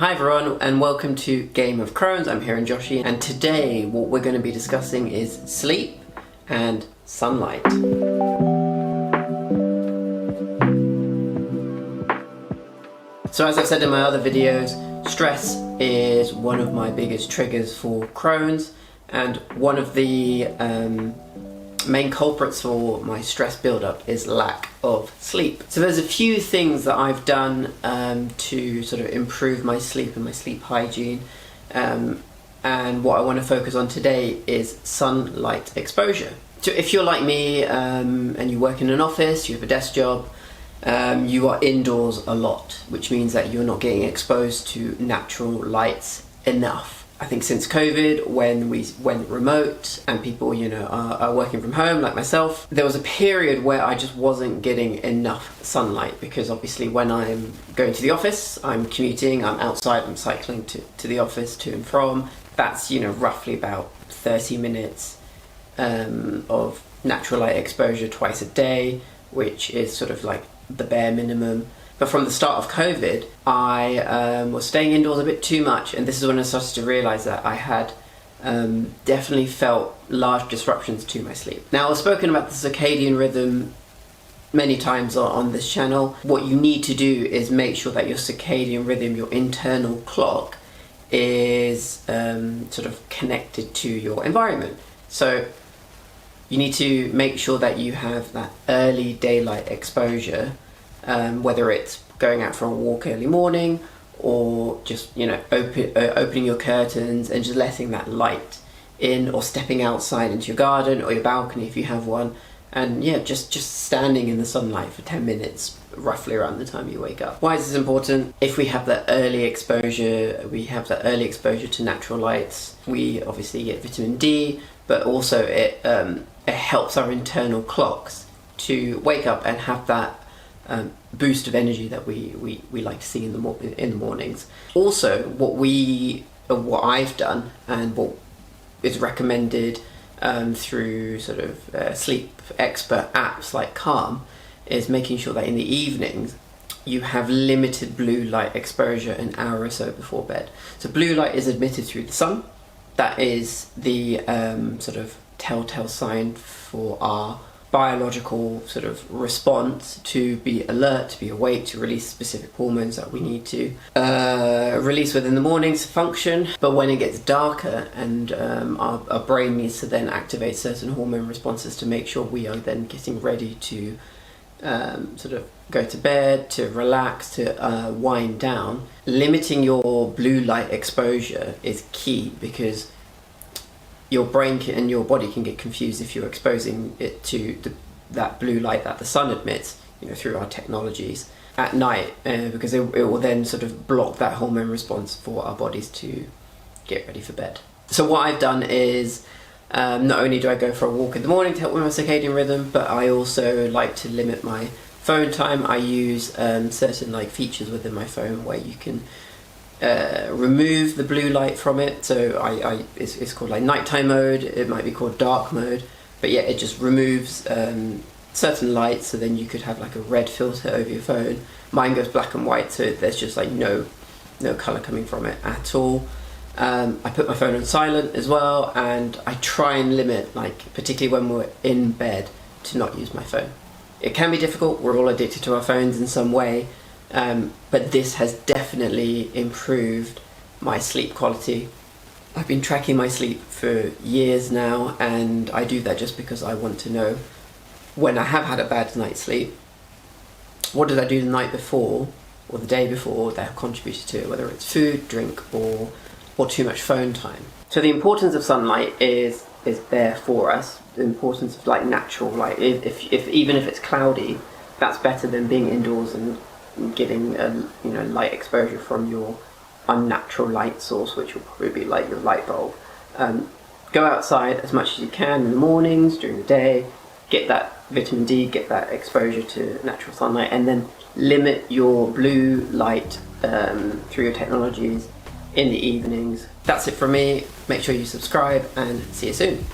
Hi everyone and welcome to Game of Crohn's. I'm here in Joshi and today what we're going to be discussing is sleep and sunlight. So as I've said in my other videos, stress is one of my biggest triggers for Crohn's and one of the main culprits for my stress buildup is lack of sleep. So there's a few things that I've done to sort of improve my sleep and my sleep hygiene, and what I want to focus on today is sunlight exposure. So if you're like me and you work in an office, you have a desk job, you are indoors a lot, which means that you're not getting exposed to natural lights enough. I think since COVID, when we went remote and people, are working from home like myself, there was a period where I just wasn't getting enough sunlight because obviously when I'm going to the office, I'm commuting, I'm outside, I'm cycling to the office to and from. That's, roughly about 30 minutes of natural light exposure twice a day, which is sort of like the bare minimum. But from the start of COVID, I was staying indoors a bit too much, and this is when I started to realise that I had definitely felt large disruptions to my sleep. Now, I've spoken about the circadian rhythm many times on this channel. What you need to do is make sure that your circadian rhythm, your internal clock, is sort of connected to your environment. So you need to make sure that you have that early daylight exposure, whether it's going out for a walk early morning or just opening your curtains and just letting that light in, or stepping outside into your garden or your balcony if you have one, and just standing in the sunlight for 10 minutes roughly around the time you wake up. Why is this important? If we have that early exposure, to natural lights, we obviously get vitamin D, but also it helps our internal clocks to wake up and have that boost of energy that we like to see in the mornings. Also, what I've done and what is recommended through sort of sleep expert apps like Calm is making sure that in the evenings you have limited blue light exposure an hour or so before bed. So blue light is emitted through the sun. That is the sort of telltale sign for our biological sort of response to be alert, to be awake, to release specific hormones that we need to release within the mornings to function. But when it gets darker and our brain needs to then activate certain hormone responses to make sure we are then getting ready to sort of go to bed, to relax, to wind down, limiting your blue light exposure is key, because your brain and your body can get confused if you're exposing it to that blue light that the sun emits, through our technologies at night, because it will then sort of block that hormone response for our bodies to get ready for bed. So what I've done is, not only do I go for a walk in the morning to help with my circadian rhythm, but I also like to limit my phone time. I use certain features within my phone where you can remove the blue light from it. So it's called nighttime mode, it might be called dark mode, but it just removes certain lights, so then you could have a red filter over your phone. Mine goes black and white, so there's just no colour coming from it at all. I put my phone on silent as well, and I try and limit, particularly when we're in bed, to not use my phone. It can be difficult, we're all addicted to our phones in some way, but this has definitely improved my sleep quality. I've been tracking my sleep for years now, and I do that just because I want to know when I have had a bad night's sleep, what did I do the night before or the day before that have contributed to it, whether it's food, drink, or too much phone time. So the importance of sunlight is there for us. The importance of natural light. If even if it's cloudy, that's better than being indoors and getting light exposure from your unnatural light source, which will probably be your light bulb. Go outside as much as you can in the mornings, during the day, get that vitamin D, get that exposure to natural sunlight, and then limit your blue light through your technologies in the evenings. That's it from me. Make sure you subscribe and see you soon.